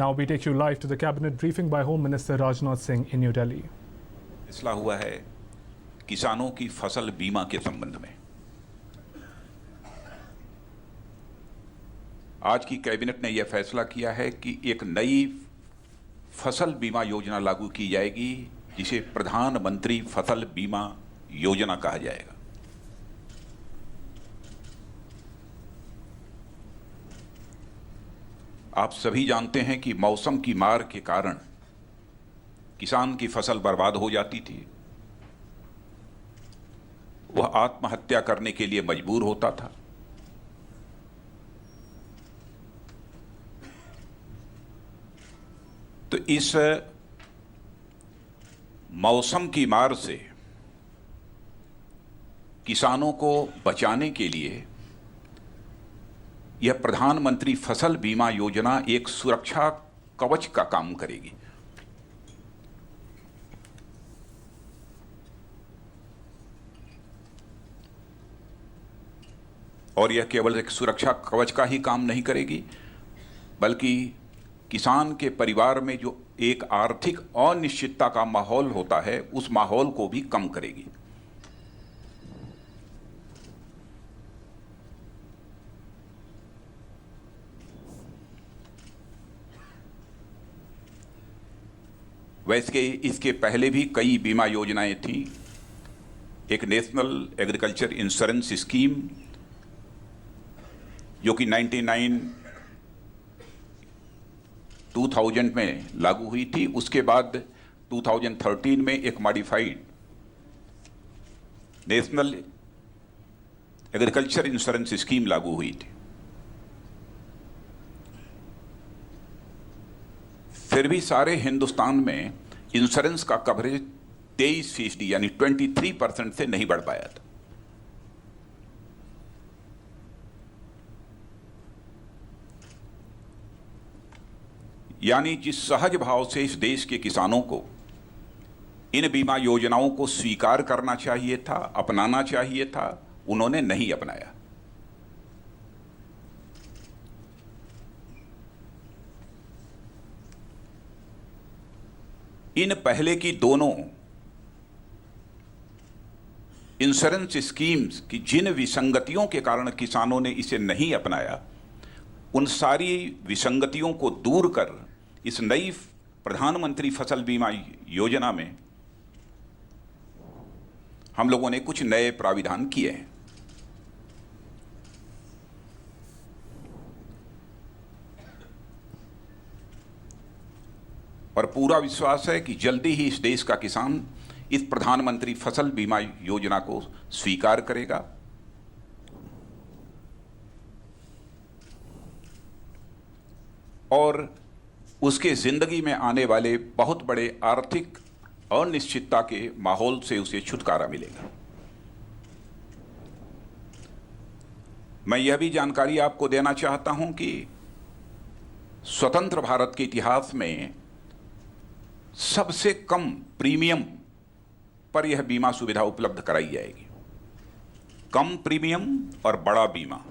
Now we take you live to the cabinet briefing by Home Minister Rajnath Singh in New Delhi. फैसला हुआ है किसानों की फसल बीमा के संबंध में। आज की कैबिनेट ने यह फैसला किया है कि एक नई फसल बीमा योजना लागू की जाएगी जिसे प्रधानमंत्री फसल बीमा योजना कहा जाएगा। आप सभी जानते हैं कि मौसम की मार के कारण किसान की फसल बर्बाद हो जाती थी, वह आत्महत्या करने के लिए मजबूर होता था। तो इस मौसम की मार से किसानों को बचाने के लिए यह प्रधानमंत्री फसल बीमा योजना एक सुरक्षा कवच का काम करेगी। और यह केवल एक सुरक्षा कवच का ही काम नहीं करेगी, बल्कि किसान के परिवार में जो एक आर्थिक अनिश्चितता का माहौल होता है, उस माहौल को भी कम करेगी। वैसे इसके पहले भी कई बीमा योजनाएं थीं। एक नेशनल एग्रीकल्चर इंश्योरेंस स्कीम जो कि 2000 में लागू हुई थी। उसके बाद 2013 में एक modified national agriculture insurance scheme लागू हुई थी। फिर भी सारे हिंदुस्तान में इंश्योरेंस का कवरेज 23% यानी 23% से नहीं बढ़ पाया था। यानी जिस सहज भाव से इस देश के किसानों को इन बीमा योजनाओं को स्वीकार करना चाहिए था, अपनाना चाहिए था, उन्होंने नहीं अपनाया। इन पहले की दोनों इंश्योरेंस स्कीम्स की जिन विसंगतियों के कारण किसानों ने इसे नहीं अपनाया, उन सारी विसंगतियों को दूर कर इस नई प्रधानमंत्री फसल बीमा योजना में हम लोगों ने कुछ नए प्राविधान किए हैं। और पूरा विश्वास है कि जल्दी ही इस देश का किसान इस प्रधानमंत्री फसल बीमा योजना को स्वीकार करेगा। और उसके जिंदगी में आने वाले बहुत बड़े आर्थिक अनिश्चितता के माहौल से उसे छुटकारा मिलेगा। मैं यह भी जानकारी आपको देना चाहता हूं कि स्वतंत्र भारत के इतिहास में सबसे कम प्रीमियम पर यह बीमा सुविधा उपलब्ध कराई जाएगी। कम प्रीमियम और बड़ा बीमा।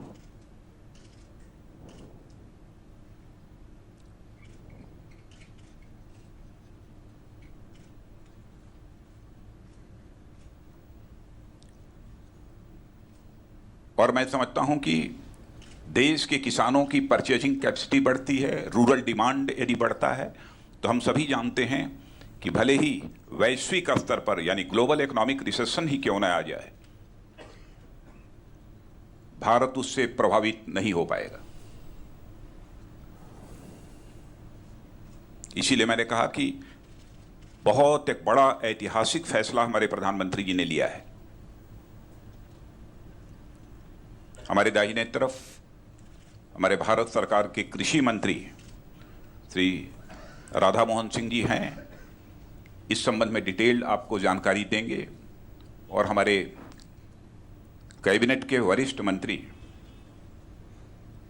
और मैं समझता हूं कि देश के किसानों की परचेजिंग कैपेसिटी बढ़ती है, रूरल डिमांड यदि बढ़ता है, तो हम सभी जानते हैं कि भले ही वैश्विक स्तर पर यानी ग्लोबल इकोनॉमिक रिसेशन ही क्यों न आ जाए, भारत उससे प्रभावित नहीं हो पाएगा। इसीलिए मैंने कहा कि बहुत एक बड़ा ऐतिहासिक फैसला हमारे प्रधानमंत्री जी ने लिया है। हमारे दाहिने तरफ हमारे भारत सरकार के कृषि मंत्री श्री राधा मोहन सिंह जी हैं। इस संबंध में डिटेल आपको जानकारी देंगे। और हमारे कैबिनेट के वरिष्ठ मंत्री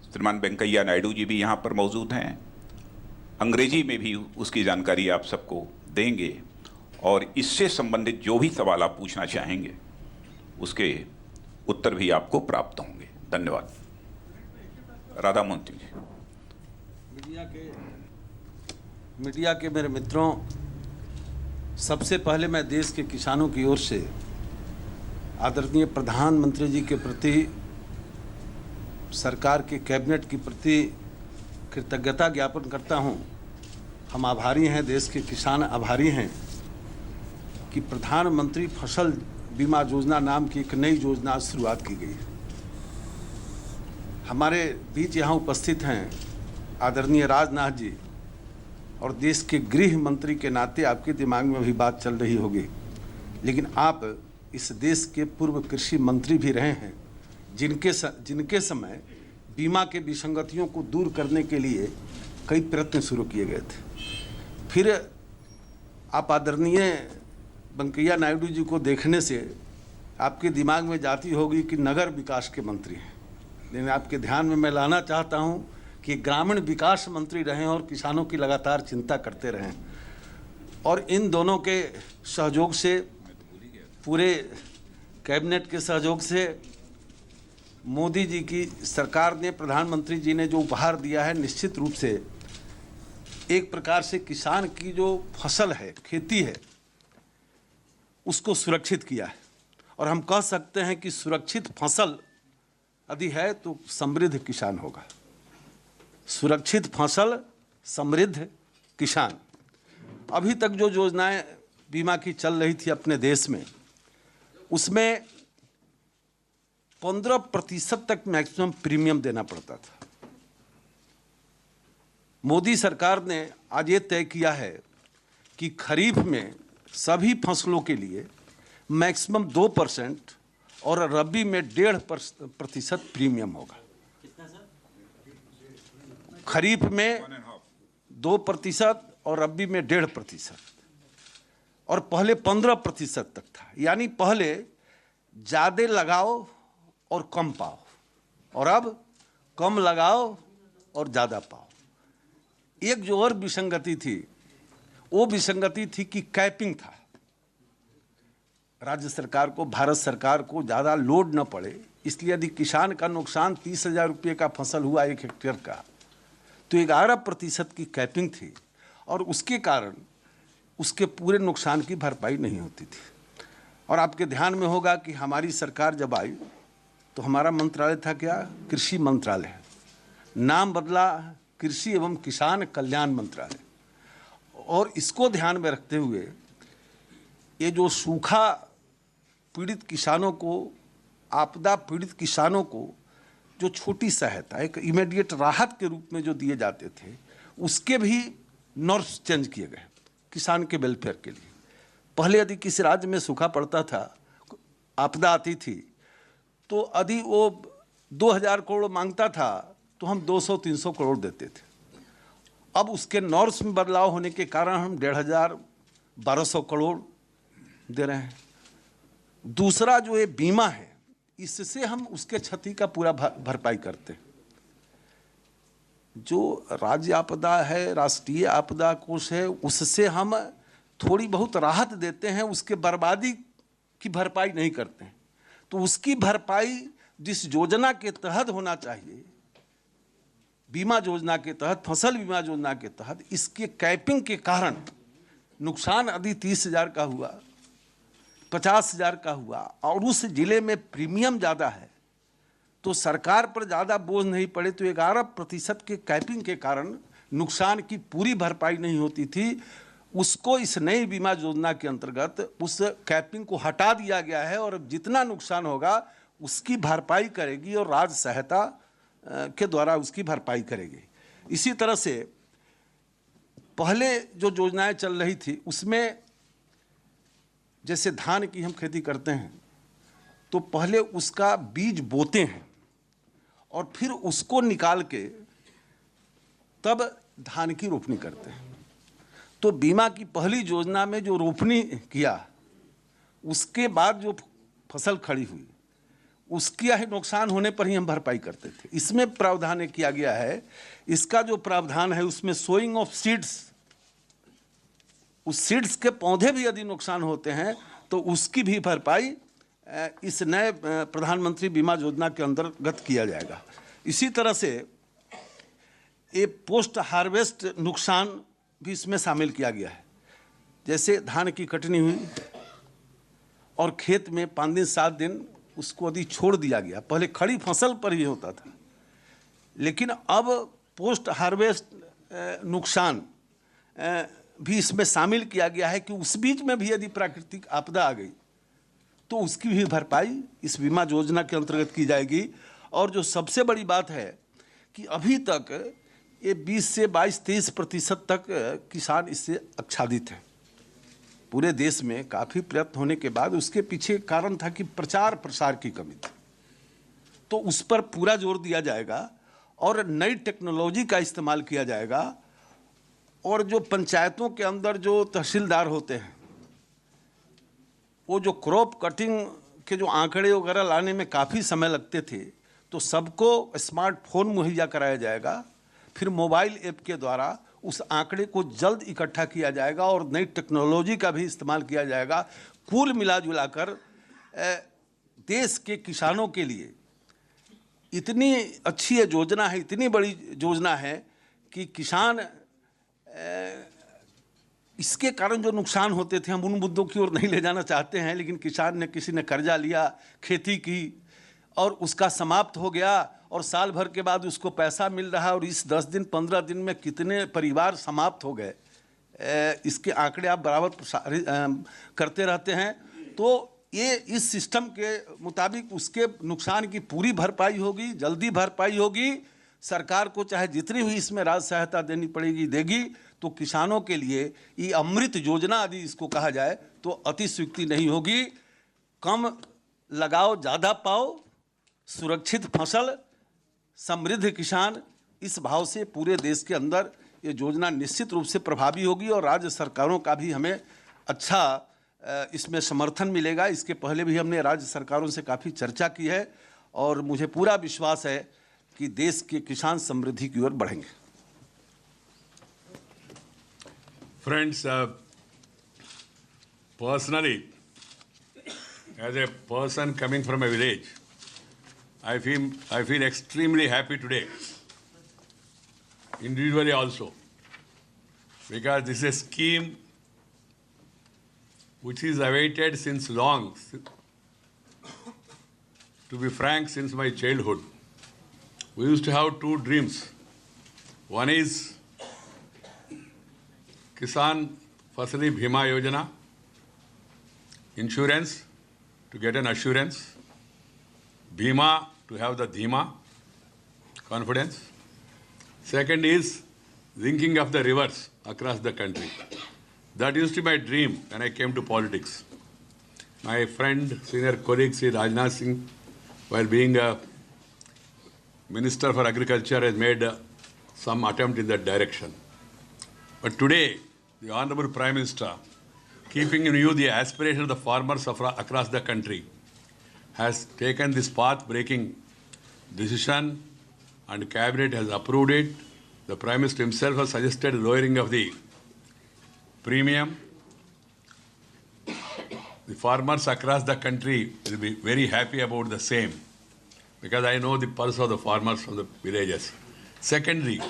श्रीमान वेंकैया नायडू जी भी यहाँ पर मौजूद हैं। अंग्रेजी में भी उसकी जानकारी आप सबको देंगे और इससे संबंधित जो भी सवाल आप पूछना चाहेंगे उसके उत्तर भी आपको प्राप्त होंगे। धन्यवाद। राधा मोहन सिंह जी। मीडिया के मीडिया के मेरे मित्रों, सबसे पहले मैं देश के किसानों की ओर से आदरणीय प्रधानमंत्री जी के प्रति, सरकार के कैबिनेट के प्रति कृतज्ञता ज्ञापन करता हूं। हम आभारी हैं, देश के किसान आभारी हैं कि प्रधानमंत्री फसल बीमा योजना नाम की एक नई योजना शुरुआत की गई है। हमारे बीच यहाँ उपस्थित हैं आदरणीय राजनाथ जी, और देश के गृह मंत्री के नाते आपके दिमाग में भी बात चल रही होगी, लेकिन आप इस देश के पूर्व कृषि मंत्री भी रहे हैं, जिनके समय बीमा के विसंगतियों को दूर करने के लिए कई प्रयत्न शुरू किए गए थे। फिर आप आदरणीय वेंकैया नायडू जी को देखने से आपके दिमाग में जाती होगी कि नगर विकास के मंत्री हैं, लेकिन आपके ध्यान में मैं लाना चाहता हूं कि ग्रामीण विकास मंत्री रहें और किसानों की लगातार चिंता करते रहें। और इन दोनों के सहयोग से, पूरे कैबिनेट के सहयोग से, मोदी जी की सरकार ने, प्रधानमंत्री जी ने जो उपहार दिया है, निश्चित रूप से एक प्रकार से किसान की जो फसल है, खेती है, उसको सुरक्षित किया है। और हम कह सकते हैं कि सुरक्षित फसल यदि है तो समृद्ध किसान होगा। सुरक्षित फसल, समृद्ध किसान। अभी तक जो योजनाएं बीमा की चल रही थी अपने देश में, उसमें 15% तक मैक्सिमम प्रीमियम देना पड़ता था। मोदी सरकार ने आज ये तय किया है कि खरीफ में सभी फसलों के लिए मैक्सिमम 2% और रबी में 1.5% प्रीमियम होगा। खरीफ में 2% और रबी में 1.5%, और पहले 15% तक था। यानी पहले ज़्यादा लगाओ और कम पाओ, और अब कम लगाओ और ज़्यादा पाओ। एक जो और विसंगति थी, वो विसंगति थी कि कैपिंग था। राज्य सरकार को, भारत सरकार को ज़्यादा लोड न पड़े, इसलिए यदि किसान का नुकसान 30,000 रुपये का फसल हुआ 1 हेक्टेयर का, तो 11% की कैपिंग थी, और उसके कारण उसके पूरे नुकसान की भरपाई नहीं होती थी। और आपके ध्यान में होगा कि हमारी सरकार जब आई तो हमारा मंत्रालय था क्या? कृषि मंत्रालय। नाम बदला, कृषि एवं किसान कल्याण मंत्रालय। और इसको ध्यान में रखते हुए ये जो सूखा पीड़ित किसानों को, आपदा पीड़ित किसानों को जो छोटी सहायता, एक इमीडिएट राहत के रूप में जो दिए जाते थे, उसके भी नॉर्म्स चेंज किए गए किसान के वेलफेयर के लिए। पहले यदि किसी राज्य में सूखा पड़ता था, आपदा आती थी, तो यदि वो 2000 करोड़ मांगता था तो हम 200-300 करोड़ देते थे। अब उसके नॉर्म्स में बदलाव होने के कारण हम 1,500-1,200 करोड़ दे रहे हैं। दूसरा जो ये बीमा है, इससे हम उसके क्षति का पूरा भरपाई करते हैं। जो राज्य आपदा है, राष्ट्रीय आपदा कोष है, उससे हम थोड़ी बहुत राहत देते हैं, उसके बर्बादी की भरपाई नहीं करते हैं। तो उसकी भरपाई जिस योजना के तहत होना चाहिए, बीमा योजना के तहत, फसल बीमा योजना के तहत, इसके कैपिंग के कारण नुकसान यदि 30,000 का हुआ, 50,000 का हुआ, और उस जिले में प्रीमियम ज़्यादा है, तो सरकार पर ज़्यादा बोझ नहीं पड़े, तो 11% के कैपिंग के कारण नुकसान की पूरी भरपाई नहीं होती थी। उसको इस नई बीमा योजना के अंतर्गत उस कैपिंग को हटा दिया गया है, और जितना नुकसान होगा उसकी भरपाई करेगी, और राज्य सहायता के द्वारा उसकी भरपाई करेगी। इसी तरह से पहले जो योजनाएं चल रही थी, उसमें जैसे धान की हम खेती करते हैं, तो पहले उसका बीज बोते हैं और फिर उसको निकाल के तब धान की रोपनी करते हैं। तो बीमा की पहली योजना में जो रोपनी किया, उसके बाद जो फसल खड़ी हुई, उसका ही नुकसान होने पर ही हम भरपाई करते थे। इसमें प्रावधान किया गया है, इसका जो प्रावधान है उसमें सोइंग ऑफ सीड्स, उस सीड्स के पौधे भी यदि नुकसान होते हैं तो उसकी भी भरपाई इस नए प्रधानमंत्री बीमा योजना के अंतर्गत किया जाएगा। इसी तरह से ये पोस्ट हार्वेस्ट नुकसान भी इसमें शामिल किया गया है। जैसे धान की कटनी हुई और खेत में 5 दिन 7 दिन उसको यदि छोड़ दिया गया, पहले खड़ी फसल पर ही होता था, लेकिन अब पोस्ट हार्वेस्ट नुकसान भी इसमें शामिल किया गया है कि उस बीच में भी यदि प्राकृतिक आपदा आ गई तो उसकी भी भरपाई इस बीमा योजना के अंतर्गत की जाएगी। और जो सबसे बड़ी बात है कि अभी तक ये 20 से 22-23% तक किसान इससे आच्छादित हैं। पूरे देश में काफ़ी प्रयत्न होने के बाद उसके पीछे कारण था कि प्रचार प्रसार की कमी थी, तो उस पर पूरा जोर दिया जाएगा और नई टेक्नोलॉजी का इस्तेमाल किया जाएगा। और जो पंचायतों के अंदर जो तहसीलदार होते हैं, वो जो क्रॉप कटिंग के जो आंकड़े वगैरह लाने में काफ़ी समय लगते थे, तो सबको स्मार्टफोन मुहैया कराया जाएगा, फिर मोबाइल ऐप के द्वारा उस आंकड़े को जल्द इकट्ठा किया जाएगा और नई टेक्नोलॉजी का भी इस्तेमाल किया जाएगा। कुल मिलाजुलाकर देश के किसानों के लिए इतनी अच्छी ये योजना है, इतनी बड़ी योजना है कि किसान इसके कारण जो नुकसान होते थे, हम उन मुद्दों की ओर नहीं ले जाना चाहते हैं, लेकिन किसान ने, किसी ने कर्जा लिया, खेती की और उसका समाप्त हो गया और साल भर के बाद उसको पैसा मिल रहा है और इस 10 दिन 15 दिन में कितने परिवार समाप्त हो गए, इसके आंकड़े आप बराबर करते रहते हैं। तो ये इस सिस्टम के मुताबिक उसके नुकसान की पूरी भरपाई होगी, जल्दी भरपाई होगी। सरकार को चाहे जितनी भी इसमें राज सहायता देनी पड़ेगी देगी। तो किसानों के लिए ये अमृत योजना यदि इसको कहा जाए तो अतिशयोक्ति नहीं होगी। कम लगाओ ज़्यादा पाओ, सुरक्षित फसल, समृद्ध किसान, इस भाव से पूरे देश के अंदर ये योजना निश्चित रूप से प्रभावी होगी और राज्य सरकारों का भी हमें अच्छा इसमें समर्थन मिलेगा। इसके पहले भी हमने राज्य सरकारों से काफ़ी चर्चा की है और मुझे पूरा विश्वास है कि देश के किसान समृद्धि की ओर बढ़ेंगे। Friends, personally, as a person coming from a village, I feel extremely happy today, individually also, because this is a scheme which is awaited since long, to be frank, since my childhood. We used to have 2 dreams. One is Kisan Fasali Bhima Yojana, insurance to get an assurance, Bhima to have the Dhima, confidence. Second is linking of the rivers across the country. That used to be my dream when I came to politics. My friend, senior colleague Sri Rajnath Singh, while being a Minister for Agriculture, has made some attempt in that direction. But today, the Honorable Prime Minister, keeping in view the aspiration of the farmers across the country, has taken this path-breaking decision and Cabinet has approved it. The Prime Minister himself has suggested lowering of the premium. The farmers across the country will be very happy about the same, because I know the pulse of the farmers from the villages. Secondly,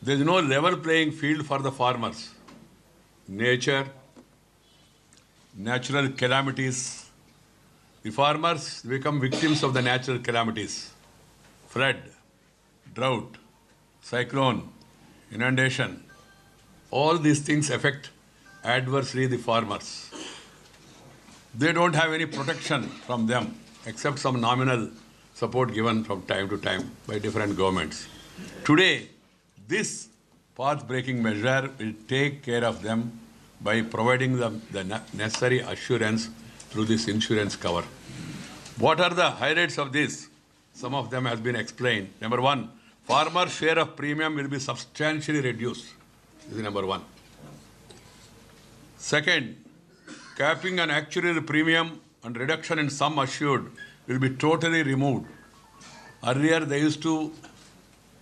there is no level playing field for the farmers. Nature, natural calamities. The farmers become victims of the natural calamities. Flood, drought, cyclone, inundation. All these things affect adversely the farmers. They don't have any protection from them except some nominal support given from time to time by different governments. Today, this path-breaking measure will take care of them by providing them the necessary assurance through this insurance cover. What are the highlights of this? Some of them has been explained. Number one, farmer share of premium will be substantially reduced. This is number one. Second, capping an actuarial premium and reduction in sum assured will be totally removed. Earlier, they used to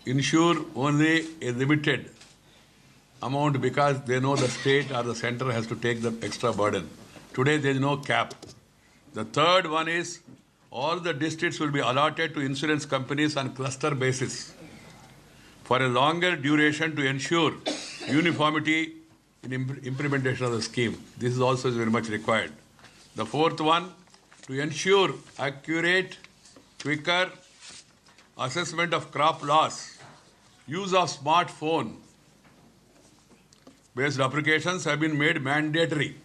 insure only a limited amount because they know the state or the center has to take the extra burden. Today, there is no cap. The third one is all the districts will be allotted to insurance companies on cluster basis. for a longer duration to ensure uniformity in implementation of the scheme. This is also very much required. The fourth one, to ensure accurate, quicker assessment of crop loss, use of smartphone based applications have been made mandatory.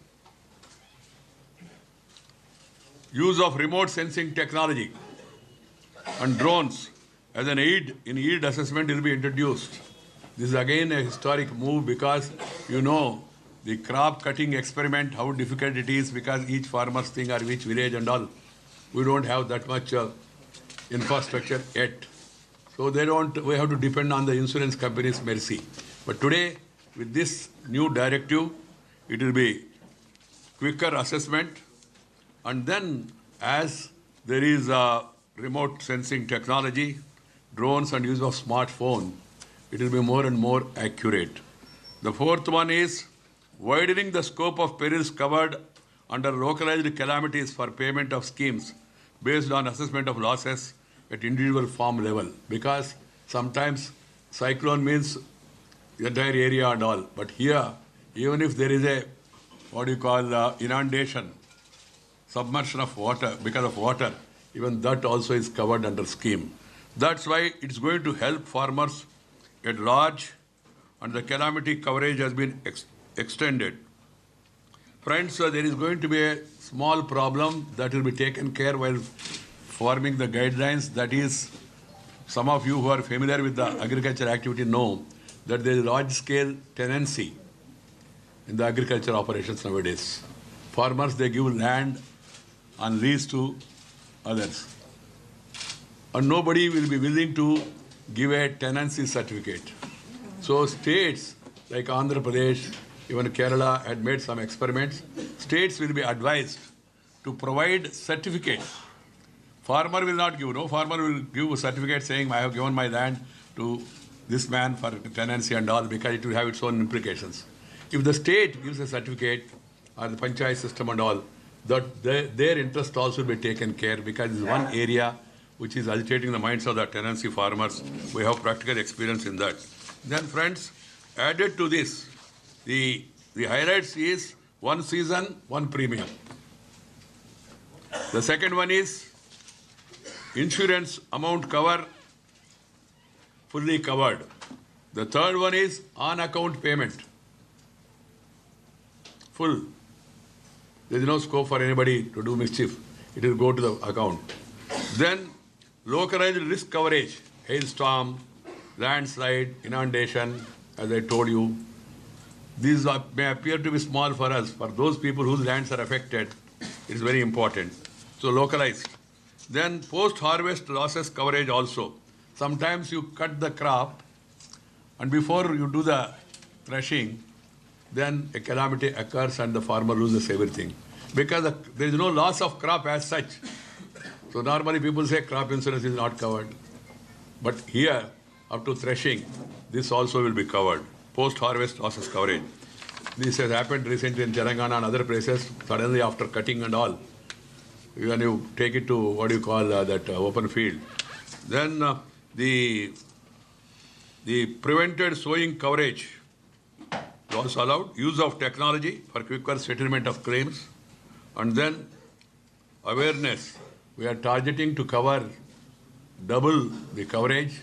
Use of remote sensing technology and drones as an aid in yield assessment will be introduced. This is again a historic move because you know the crop cutting experiment, how difficult it is because each farmer's thing or each village and all. We don't have that much infrastructure yet. So we have to depend on the insurance company's mercy. But today, with this new directive, it will be quicker assessment, and then as there is a remote sensing technology, drones and use of smartphone, it will be more and more accurate. The fourth one is widening the scope of perils covered under localized calamities for payment of schemes based on assessment of losses at individual farm level, because sometimes cyclone means the entire area and all, but here even if there is a inundation, submersion of water because of water, even that also is covered under scheme. That's why it's going to help farmers at large, and the calamity coverage has been extended. Friends, there is going to be a small problem that will be taken care while forming the guidelines. That is, some of you who are familiar with the agriculture activity know that there is large-scale tenancy in the agriculture operations nowadays. Farmers, they give land on lease to others. And nobody will be willing to give a tenancy certificate. So states like Andhra Pradesh, even Kerala had made some experiments. States will be advised to provide certificates. Farmer will not give, no farmer will give a certificate saying, I have given my land to this man for tenancy and all, because it will have its own implications. If the state gives a certificate, or the panchayat system and all, that their interest also will be taken care, because it's one area which is agitating the minds of the tenancy farmers. We have practical experience in that. Then friends, added to this, the highlights is one season, one premium. The second one is insurance amount cover, fully covered. The third one is on-account payment, full. There is no scope for anybody to do mischief. It will go to the account. Then localized risk coverage, hailstorm, landslide, inundation, as I told you. These may appear to be small for us. For those people whose lands are affected, it is very important. So localized. Then post-harvest losses coverage also. Sometimes you cut the crop, and before you do the threshing, then a calamity occurs and the farmer loses everything. Because there is no loss of crop as such. So normally people say crop insurance is not covered. But here, up to threshing, this also will be covered. Post-harvest losses coverage. This has happened recently in Telangana and other places. Suddenly after cutting and all, when you take it to that open field, then the prevented sowing coverage is also allowed. Use of technology for quicker settlement of claims, and then awareness. We are targeting to cover double the coverage,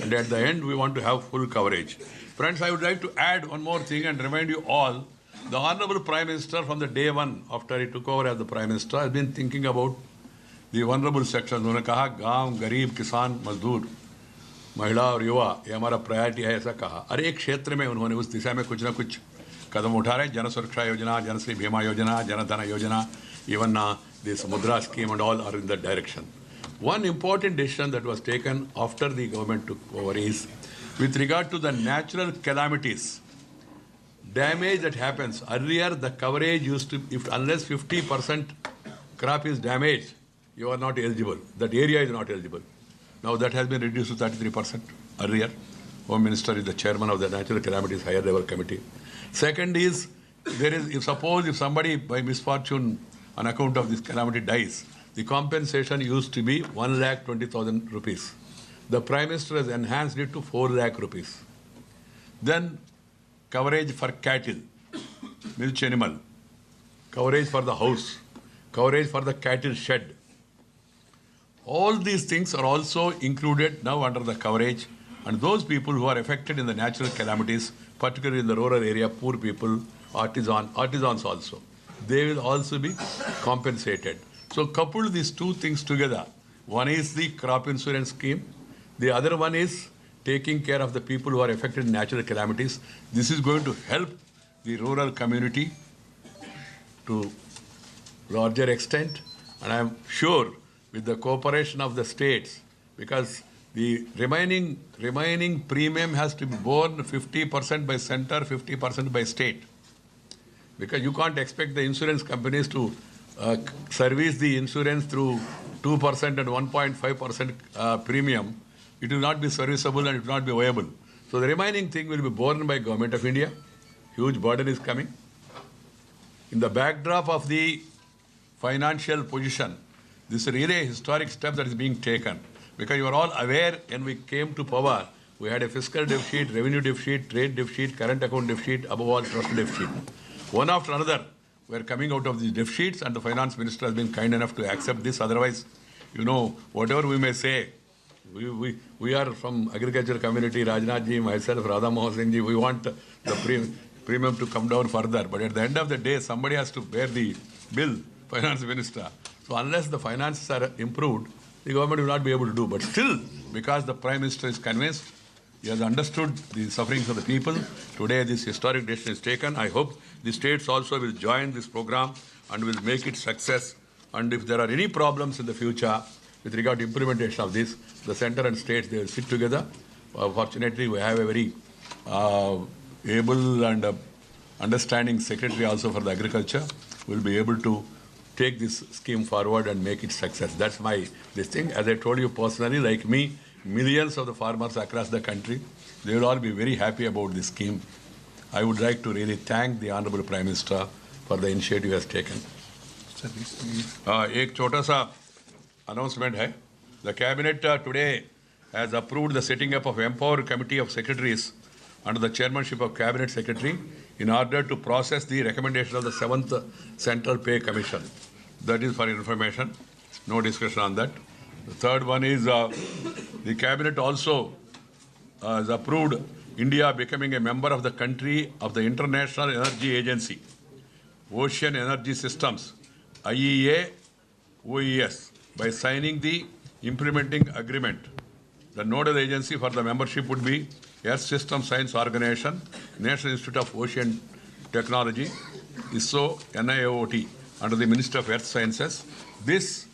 and at the end we want to have full coverage. Friends, I would like to add one more thing and remind you all, the Honorable Prime Minister from the day one after he took over as the Prime Minister has been thinking about the vulnerable sections. उन्होंने कहा गांव, गरीब, किसान, मजदूर, महिला और युवा ये हमारा प्रायोरिटी है, ऐसा कहा। हर एक क्षेत्र में उन्होंने उस दिशा में कुछ ना कुछ कदम उठा रहे हैं। जन सुरक्षा योजना, जनश्री बीमा योजना, जनधन योजना, even this Mudra scheme and all are in that direction. One important decision that was taken after the government took over is with regard to the natural calamities, damage that happens. Earlier, the coverage used to, unless 50% crop is damaged, you are not eligible. That area is not eligible. Now that has been reduced to 33% earlier. Home Minister is the chairman of the Natural Calamities Higher Level Committee. Second is, if somebody by misfortune on account of this calamity dies, the compensation used to be 1,20,000 rupees. the Prime Minister has enhanced it to 4 lakh rupees. Then coverage for cattle, milch animal, coverage for the house, coverage for the cattle shed. All these things are also included now under the coverage, and those people who are affected in the natural calamities, particularly in the rural area, poor people, artisans also, they will also be compensated. So couple these two things together. One is the crop insurance scheme. The other one is taking care of the people who are affected in natural calamities. This is going to help the rural community to larger extent, and I am sure with the cooperation of the states, because the remaining premium has to be borne 50% by center, 50% by state. Because you can't expect the insurance companies to service the insurance through 2% and 1.5% premium. It will not be serviceable and it will not be viable. So the remaining thing will be borne by Government of India. Huge burden is coming. In the backdrop of the financial position, this is really a historic step that is being taken. Because you are all aware, when we came to power, we had a fiscal deficit, revenue deficit, trade deficit, current account deficit, above all trust deficit. One after another, we are coming out of these deficits, and the finance minister has been kind enough to accept this. Otherwise, you know, whatever we may say, we are from agriculture community, Rajnath ji, myself, Radha Mohan Singh ji, we want the premium to come down further. But at the end of the day, somebody has to bear the bill, finance minister. So unless the finances are improved, the government will not be able to do. But still, because the Prime Minister is convinced, he has understood the sufferings of the people, today this historic decision is taken. I hope the states also will join this program and will make it success. And if there are any problems in the future with regard to implementation of this, the center and states, they will sit together. Fortunately, we have a very able and understanding secretary also for the agriculture. We will be able to take this scheme forward and make it success. That's this thing. As I told you personally, like me, millions of the farmers across the country, they will all be very happy about this scheme. I would like to really thank the Honorable Prime Minister for the initiative he has taken. एक छोटा सा announcement है. The Cabinet today has approved the setting up of Empower Committee of Secretaries under the chairmanship of Cabinet Secretary in order to process the recommendation of the 7th Central Pay Commission. That is for information. No discussion on that. The third one is the Cabinet also has approved India becoming a member of the country of the International Energy Agency, Ocean Energy Systems, IEA, OES, by signing the implementing agreement. The nodal agency for the membership would be Earth System Science Organization, National Institute of Ocean Technology, ISO, NIOT, under the Ministry of Earth Sciences. This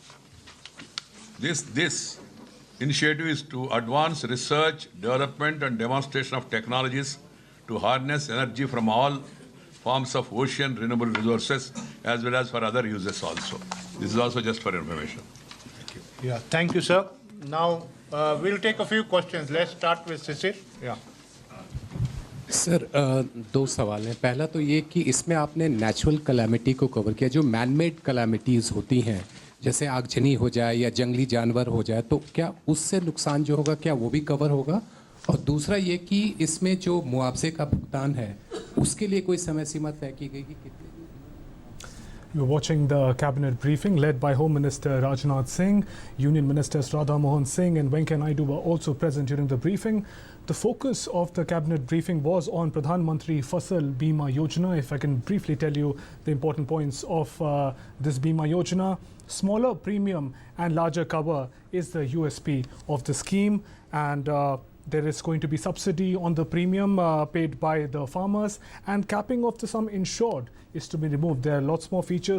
initiative is to advance research, development and demonstration of technologies to harness energy from all forms of ocean renewable resources as well as for other uses also. This is also just for information. Thank you. Yeah, thank you, sir. Now, we'll take a few questions. Let's start with Sisir. Yeah. Sir दो सवाल हैं. पहला तो ये कि इसमें आपने natural calamity को कवर किया. जो मैन मेड कैलामिटीज़ होती हैं, जैसे आगजनी हो जाए या जंगली जानवर हो जाए, तो क्या उससे नुकसान जो होगा क्या वो भी कवर होगा? और दूसरा ये कि इसमें जो मुआवजे का भुगतान है उसके लिए कोई समय सीमा तय की गई कि कितने? You're watching the cabinet briefing led by Home Minister Rajnath Singh. Union Ministers Radha Mohan Singh and Venkaiah Naidu were also present during the briefing. The focus of the cabinet briefing was on Pradhan Mantri Fasal Bima Yojana. If I can briefly tell you the important points of this Bima Yojana. Smaller premium and larger cover is the USP of the scheme, and there is going to be subsidy on the premium paid by the farmers, and capping of the sum insured is to be removed. There are lots more features